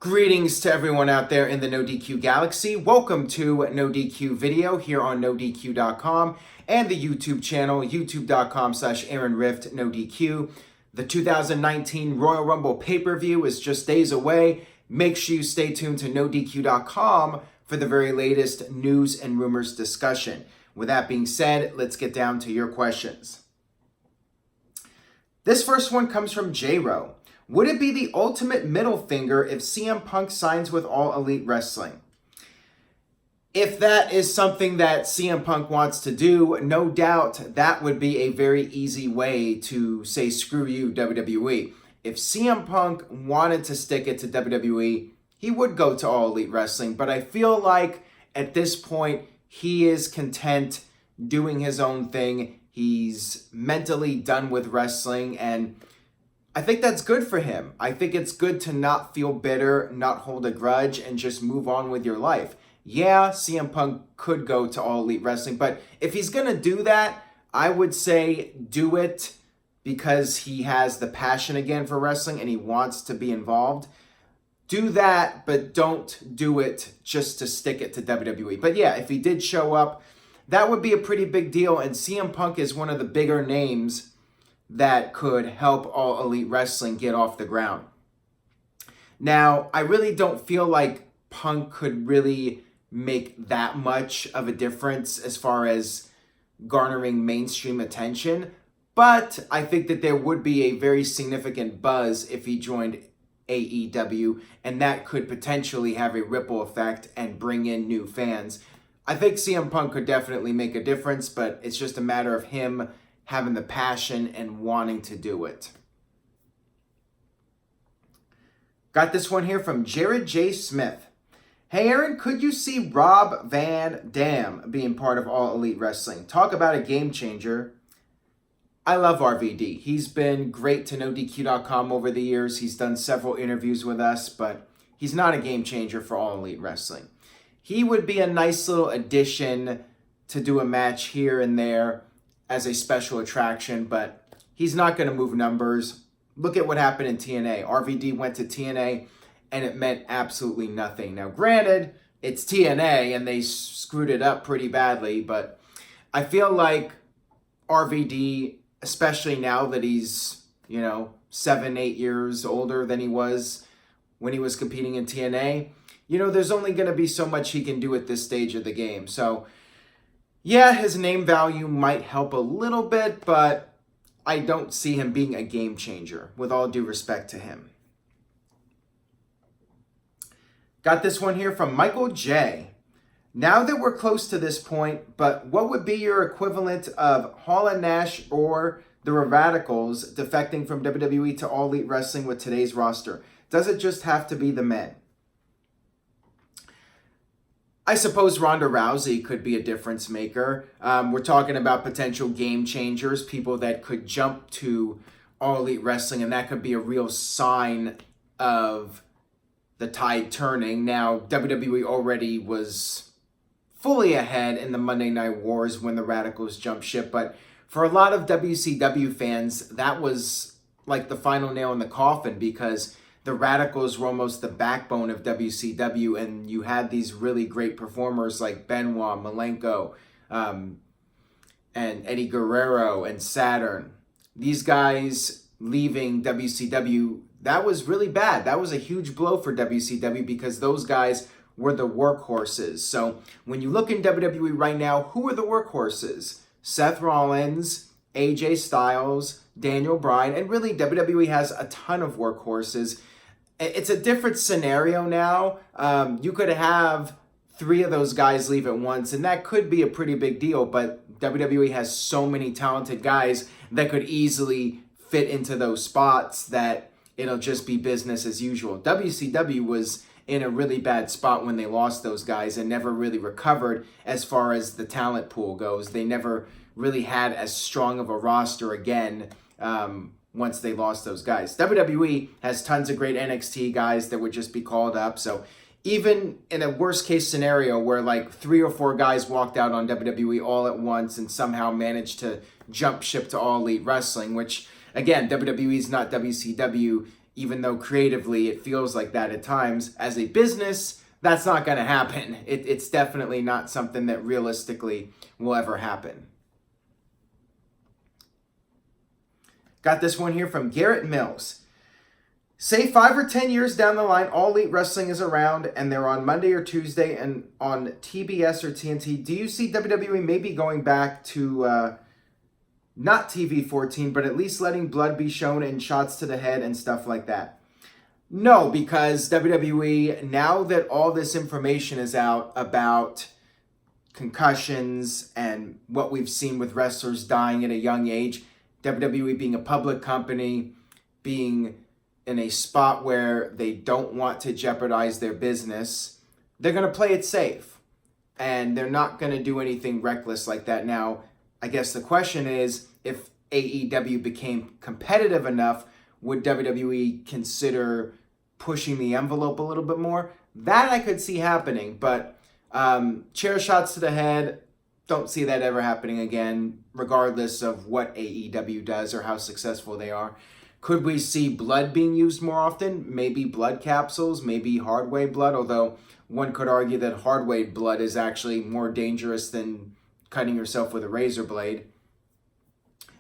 Greetings to everyone out there in the NoDQ galaxy. Welcome to NoDQ video here on NoDQ.com and the YouTube channel, youtube.com/AaronRift NoDQ. The 2019 Royal Rumble pay-per-view is just days away. Make sure you stay tuned to NoDQ.com for the very latest news and rumors discussion. With that being said, let's get down to your questions. This first one comes from J-Ro. Would it be the ultimate middle finger if CM Punk signs with All Elite Wrestling? If that is something that CM Punk wants to do, no doubt that would be a very easy way to say, screw you, WWE. If CM Punk wanted to stick it to WWE, he would go to All Elite Wrestling. But I feel like at this point, he is content doing his own thing. He's mentally done with wrestling, and I think that's good for him. I think it's good to not feel bitter, not hold a grudge, and just move on with your life. Yeah, CM Punk could go to All Elite Wrestling, but if he's going to do that, I would say do it because he has the passion again for wrestling and he wants to be involved. Do that, but don't do it just to stick it to WWE. But yeah, if he did show up, that would be a pretty big deal, and CM Punk is one of the bigger names that could help All Elite Wrestling get off the ground. Now, I really don't feel like Punk could really make that much of a difference as far as garnering mainstream attention, but I think that there would be a very significant buzz if he joined AEW, and that could potentially have a ripple effect and bring in new fans. I think CM Punk could definitely make a difference, but it's just a matter of him having the passion and wanting to do it. Got this one here from Jared J. Smith. Hey Aaron, could you see Rob Van Dam being part of All Elite Wrestling? Talk about a game changer. I love RVD. He's been great to NoDQ.com over the years. He's done several interviews with us, but he's not a game changer for All Elite Wrestling. He would be a nice little addition to do a match here and there as a special attraction, but he's not going to move numbers. Look at what happened in TNA. RVD went to TNA, and it meant absolutely nothing. Now, granted, it's TNA, and they screwed it up pretty badly, but I feel like RVD, especially now that he's, 7-8 years older than he was when he was competing in TNA, there's only going to be so much he can do at this stage of the game. So, yeah, his name value might help a little bit, but I don't see him being a game changer, with all due respect to him. Got this one here from Michael J. Now that we're close to this point, but what would be your equivalent of Hall and Nash or the Radicals defecting from WWE to All Elite Wrestling with today's roster? Does it just have to be the men? I suppose Ronda Rousey could be a difference maker. We're talking about potential game changers, people that could jump to All Elite Wrestling, and that could be a real sign of the tide turning. Now, WWE already was fully ahead in the Monday Night Wars when the Radicals jumped ship, but for a lot of WCW fans, that was like the final nail in the coffin because the Radicals were almost the backbone of WCW, and you had these really great performers like Benoit, Malenko, and Eddie Guerrero and Saturn. These guys leaving WCW, that was really bad. That was a huge blow for WCW because those guys were the workhorses. So when you look in WWE right now, who are the workhorses? Seth Rollins, AJ Styles, Daniel Bryan, and really WWE has a ton of workhorses. It's a different scenario now. You could have 3 of those guys leave at once, and that could be a pretty big deal, but WWE has so many talented guys that could easily fit into those spots that it'll just be business as usual. WCW was in a really bad spot when they lost those guys and never really recovered as far as the talent pool goes. They never really had as strong of a roster again once they lost those guys. WWE has tons of great NXT guys that would just be called up. So even in a worst case scenario where like 3 or 4 guys walked out on WWE all at once and somehow managed to jump ship to All Elite Wrestling, which again, WWE is not WCW, even though creatively it feels like that at times. As a business, that's not going to happen. It's definitely not something that realistically will ever happen. Got this one here from Garrett Mills. Say 5 or 10 years down the line, All Elite Wrestling is around and they're on Monday or Tuesday and on TBS or TNT. Do you see WWE maybe going back to not TV 14, but at least letting blood be shown and shots to the head and stuff like that? No, because WWE, now that all this information is out about concussions and what we've seen with wrestlers dying at a young age, WWE being a public company, being in a spot where they don't want to jeopardize their business, they're going to play it safe. And they're not going to do anything reckless like that. Now, I guess the question is, if AEW became competitive enough, would WWE consider pushing the envelope a little bit more? That I could see happening, but chair shots to the head, don't see that ever happening again, regardless of what AEW does or how successful they are. Could we see blood being used more often? Maybe blood capsules, maybe hard-way blood, although one could argue that hard-way blood is actually more dangerous than cutting yourself with a razor blade.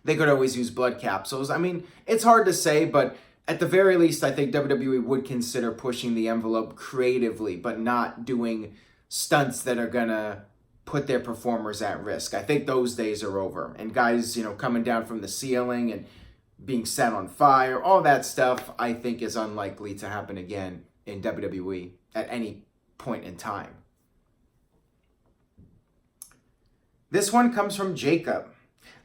They could always use blood capsules. I mean, it's hard to say, but at the very least, I think WWE would consider pushing the envelope creatively, but not doing stunts that are going to put their performers at risk. I think those days are over. And guys, coming down from the ceiling and being set on fire, all that stuff, I think is unlikely to happen again in WWE at any point in time. This one comes from Jacob.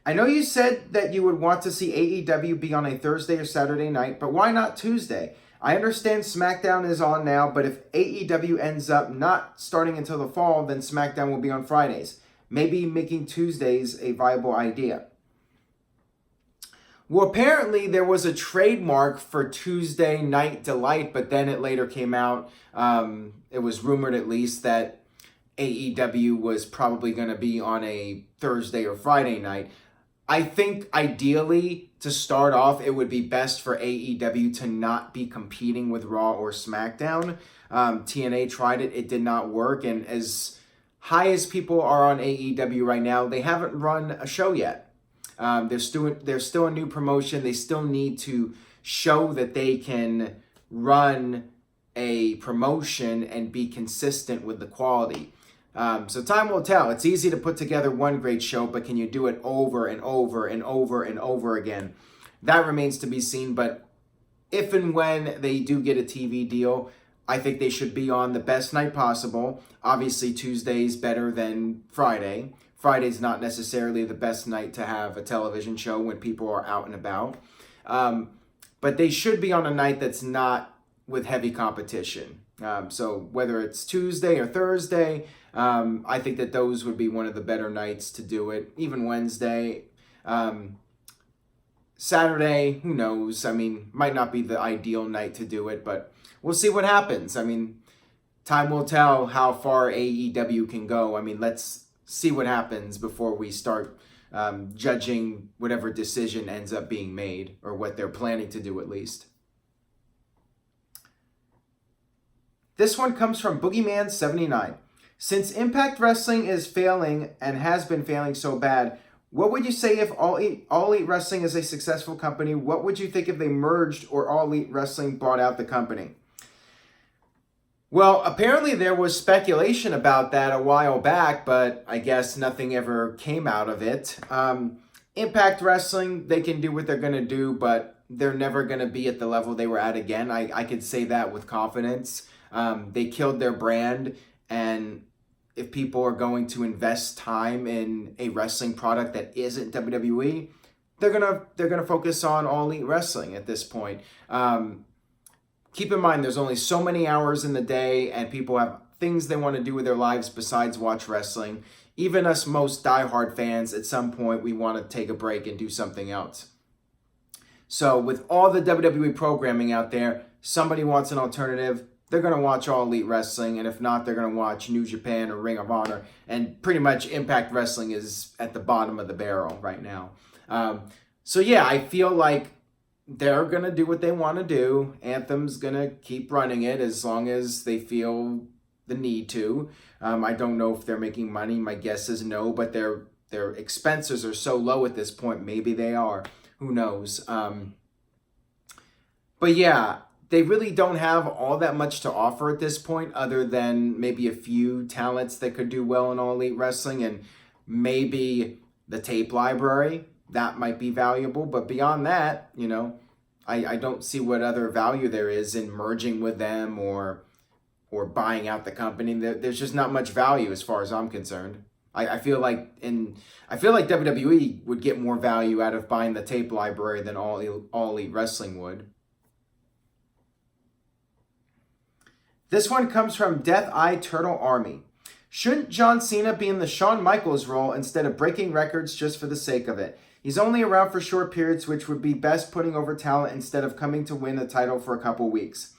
I know you said that you would want to see AEW be on a Thursday or Saturday night, but why not Tuesday? I understand SmackDown is on now, but if AEW ends up not starting until the fall, then SmackDown will be on Fridays. Maybe making Tuesdays a viable idea. Well, apparently there was a trademark for Tuesday Night Delight, but then it later came out, it was rumored at least, that AEW was probably going to be on a Thursday or Friday night. I think ideally, to start off, it would be best for AEW to not be competing with Raw or SmackDown. TNA tried it, it did not work, and as high as people are on AEW right now, they haven't run a show yet. They're still a new promotion. They still need to show that they can run a promotion and be consistent with the quality. So time will tell. It's easy to put together one great show, but can you do it over and over and over and over again? That remains to be seen, but if and when they do get a TV deal, I think they should be on the best night possible. Obviously, Tuesday's better than Friday. Friday's not necessarily the best night to have a television show when people are out and about. But they should be on a night that's not with heavy competition. So whether it's Tuesday or Thursday, I think that those would be one of the better nights to do it. Even Wednesday. Saturday, who knows? I mean, might not be the ideal night to do it, but we'll see what happens. I mean, time will tell how far AEW can go. I mean, let's see what happens before we start judging whatever decision ends up being made, or what they're planning to do at least. This one comes from Boogeyman79. Since Impact Wrestling is failing and has been failing so bad, what would you say if All Elite Wrestling is a successful company? What would you think if they merged or All Elite Wrestling bought out the company? Well, apparently there was speculation about that a while back, but I guess nothing ever came out of it. Impact Wrestling, they can do what they're going to do, but they're never going to be at the level they were at again. I could say that with confidence. They killed their brand, and if people are going to invest time in a wrestling product that isn't WWE, they're gonna focus on All Elite Wrestling at this point. Keep in mind, there's only so many hours in the day, and people have things they want to do with their lives besides watch wrestling. Even us most diehard fans, at some point, we want to take a break and do something else. So with all the WWE programming out there, somebody wants an alternative, they're going to watch All Elite Wrestling, and if not, they're going to watch New Japan or Ring of Honor, and pretty much Impact Wrestling is at the bottom of the barrel right now. So yeah, I feel like they're going to do what they want to do. Anthem's going to keep running it as long as they feel the need to. I don't know if they're making money. My guess is no, but their expenses are so low at this point. Maybe they are. Who knows? But yeah, they really don't have all that much to offer at this point other than maybe a few talents that could do well in All Elite Wrestling and maybe the tape library. That might be valuable. But beyond that, you know, I don't see what other value there is in merging with them or buying out the company. There's just not much value as far as I'm concerned. I feel like WWE would get more value out of buying the tape library than All Elite Wrestling would. This one comes from Death Eye Turtle Army. Shouldn't John Cena be in the Shawn Michaels role instead of breaking records just for the sake of it? He's only around for short periods, which would be best putting over talent instead of coming to win the title for a couple weeks.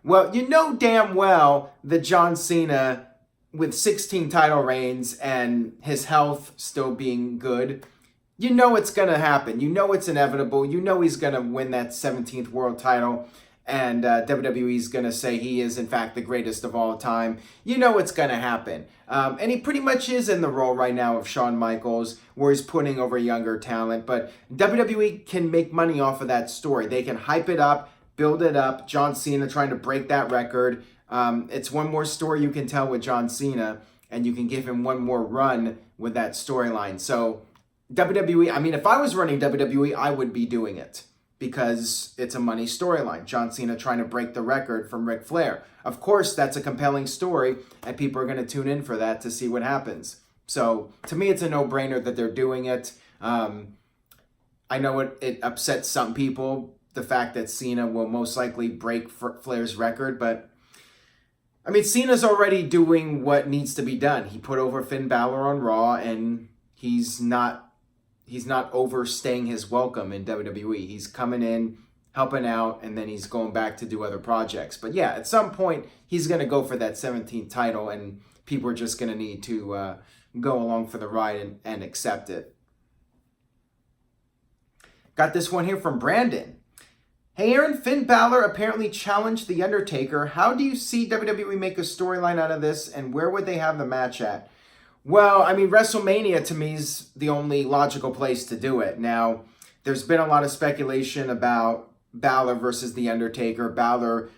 Well, you know damn well that John Cena, with 16 title reigns and his health still being good, you know it's going to happen. You know it's inevitable. You know he's going to win that 17th world title. And WWE's going to say he is, in fact, the greatest of all time. You know it's going to happen. And he pretty much is in the role right now of Shawn Michaels, where he's putting over younger talent. But WWE can make money off of that story. They can hype it up, build it up. John Cena trying to break that record. It's one more story you can tell with John Cena, and you can give him one more run with that storyline. So WWE, I mean, if I was running WWE, I would be doing it. Because it's a money storyline. John Cena trying to break the record from Ric Flair. Of course, that's a compelling story, and people are going to tune in for that to see what happens. So, to me, it's a no-brainer that they're doing it. I know it upsets some people, the fact that Cena will most likely break Flair's record, but, I mean, Cena's already doing what needs to be done. He put over Finn Balor on Raw, and he's not overstaying his welcome in WWE. He's coming in, helping out, and then he's going back to do other projects. But yeah, at some point, he's going to go for that 17th title, and people are just going to need to go along for the ride and accept it. Got this one here from Brandon. Hey Aaron, Finn Balor apparently challenged The Undertaker. How do you see WWE make a storyline out of this, and where would they have the match at? Well, I mean, WrestleMania to me is the only logical place to do it. Now, there's been a lot of speculation about Balor versus The Undertaker. Balor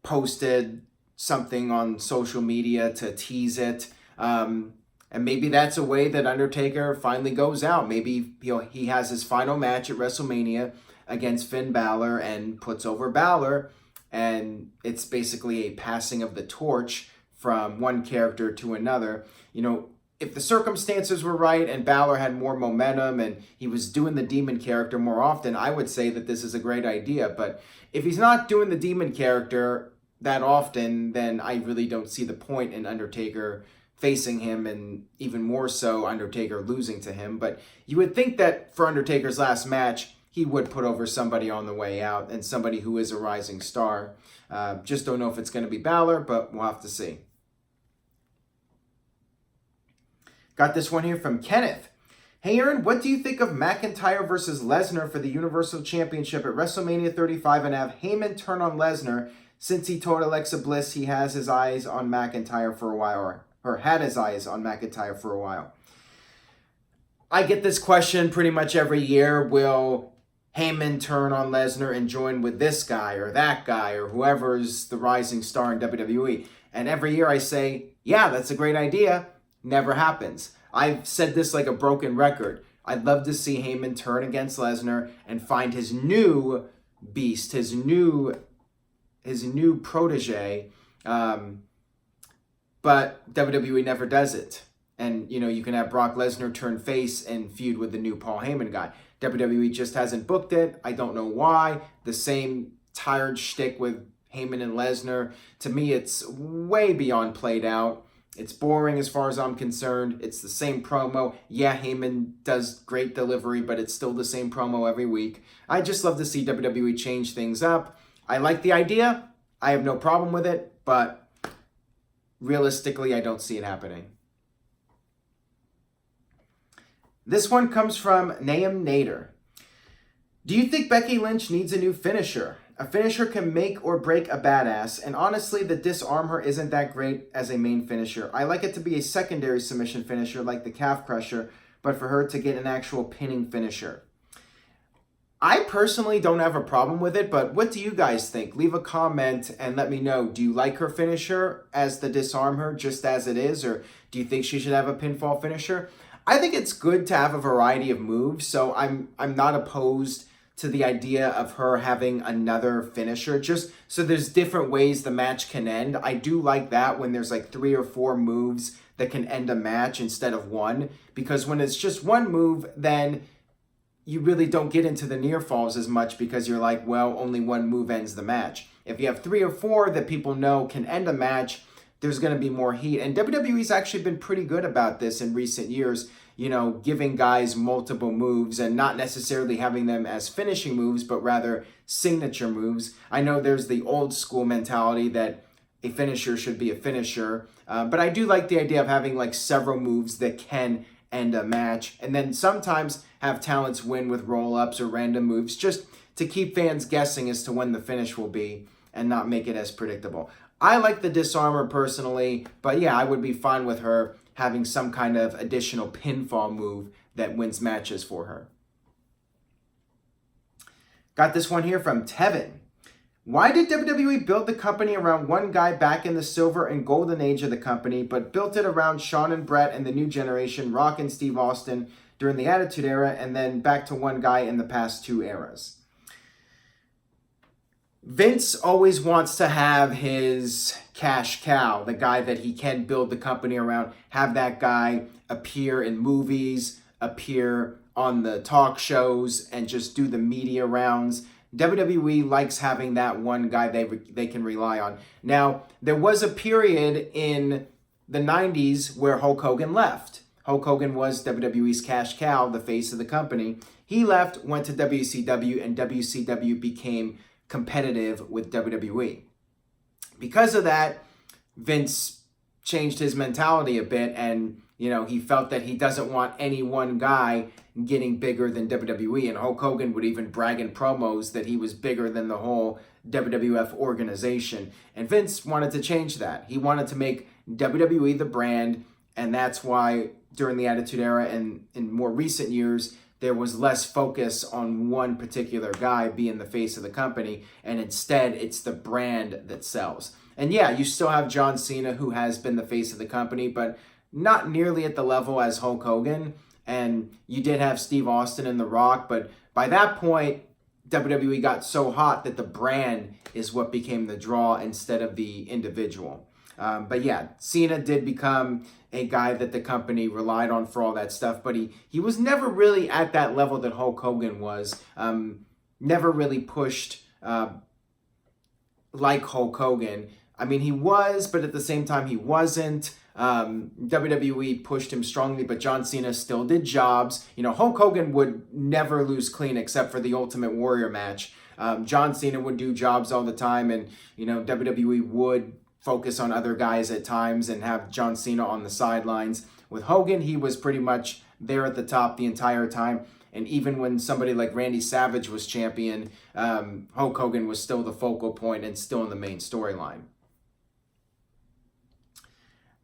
posted something on social media to tease it. And maybe that's a way that Undertaker finally goes out. Maybe he has his final match at WrestleMania against Finn Balor and puts over Balor. And it's basically a passing of the torch from one character to another. You know, if the circumstances were right and Balor had more momentum and he was doing the demon character more often, I would say that this is a great idea. But if he's not doing the demon character that often, then I really don't see the point in Undertaker facing him, and even more so Undertaker losing to him. But you would think that for Undertaker's last match, he would put over somebody on the way out and somebody who is a rising star. Just don't know if it's going to be Balor, but we'll have to see. Got this one here from Kenneth. Hey Aaron, what do you think of McIntyre versus Lesnar for the Universal Championship at WrestleMania 35 and have Heyman turn on Lesnar since he told Alexa Bliss he has his eyes on McIntyre for a while, or had his eyes on McIntyre for a while? I get this question pretty much every year. Will Heyman turn on Lesnar and join with this guy or that guy or whoever's the rising star in WWE? And every year I say, yeah, that's a great idea. Never happens. I've said this like a broken record. I'd love to see Heyman turn against Lesnar and find his new beast, his new protege. But WWE never does it. And, you know, you can have Brock Lesnar turn face and feud with the new Paul Heyman guy. WWE just hasn't booked it. I don't know why. The same tired shtick with Heyman and Lesnar. To me, it's way beyond played out. It's boring as far as I'm concerned. It's the same promo. Yeah, Heyman does great delivery, but it's still the same promo every week. I just love to see WWE change things up. I like the idea. I have no problem with it, but realistically, I don't see it happening. This one comes from Nahum Nader. Do you think Becky Lynch needs a new finisher? A finisher can make or break a badass, and honestly, the disarm her isn't that great as a main finisher. I like it to be a secondary submission finisher like the calf crusher, but for her to get an actual pinning finisher. I personally don't have a problem with it, but what do you guys think? Leave a comment and let me know. Do you like her finisher as the disarm her just as it is, or do you think she should have a pinfall finisher? I think it's good to have a variety of moves, so I'm not opposed to the idea of her having another finisher, just so there's different ways the match can end. I do like that when there's like 3 or 4 moves that can end a match instead of one, because when it's just one move, then you really don't get into the near falls as much because you're like, well, only one move ends the match. If you have 3 or 4 that people know can end a match, there's going to be more heat. And WWE's actually been pretty good about this in recent years, you know, giving guys multiple moves and not necessarily having them as finishing moves, but rather signature moves. I know there's the old school mentality that a finisher should be a finisher, but I do like the idea of having like several moves that can end a match, and then sometimes have talents win with roll-ups or random moves just to keep fans guessing as to when the finish will be and not make it as predictable. I like the disarmor personally, but yeah, I would be fine with her having some kind of additional pinfall move that wins matches for her. Got this one here from Tevin. Why did WWE build the company around one guy back in the silver and golden age of the company, but built it around Shawn and Brett and the new generation, Rock and Steve Austin during the Attitude Era, and then back to one guy in the past 2 eras? Vince always wants to have his cash cow, the guy that he can build the company around, have that guy appear in movies, appear on the talk shows, and just do the media rounds. WWE likes having that one guy they can rely on. Now, there was a period in the 90s where Hulk Hogan left. Hulk Hogan was WWE's cash cow, the face of the company. He left, went to WCW, and WCW became competitive with WWE. Because of that, Vince changed his mentality a bit, and he felt that he doesn't want any one guy getting bigger than WWE. And Hulk Hogan would even brag in promos that he was bigger than the whole WWF organization. And Vince wanted to change that. He wanted to make WWE the brand, and that's why during the Attitude Era and in more recent years, there was less focus on one particular guy being the face of the company, and instead it's the brand that sells. And yeah, you still have John Cena, who has been the face of the company, but not nearly at the level as Hulk Hogan. And you did have Steve Austin and The Rock, but by that point, WWE got so hot that the brand is what became the draw instead of the individual. But yeah, Cena did become a guy that the company relied on for all that stuff, but he was never really at that level that Hulk Hogan was. Never really pushed like Hulk Hogan. I mean, he was, but at the same time, he wasn't. WWE pushed him strongly, but John Cena still did jobs. Hulk Hogan would never lose clean except for the Ultimate Warrior match. John Cena would do jobs all the time, and WWE would focus on other guys at times and have John Cena on the sidelines. With Hogan, he was pretty much there at the top the entire time. And even when somebody like Randy Savage was champion, Hulk Hogan was still the focal point and still in the main storyline.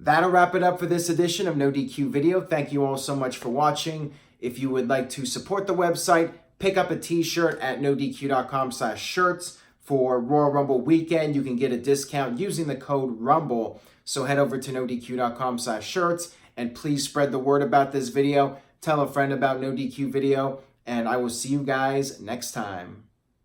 That'll wrap it up for this edition of NoDQ Video. Thank you all so much for watching. If you would like to support the website, pick up a t-shirt at nodq.com/shirts. For Royal Rumble weekend, you can get a discount using the code RUMBLE. So head over to nodq.com/shirts and please spread the word about this video. Tell a friend about NoDQ Video, and I will see you guys next time.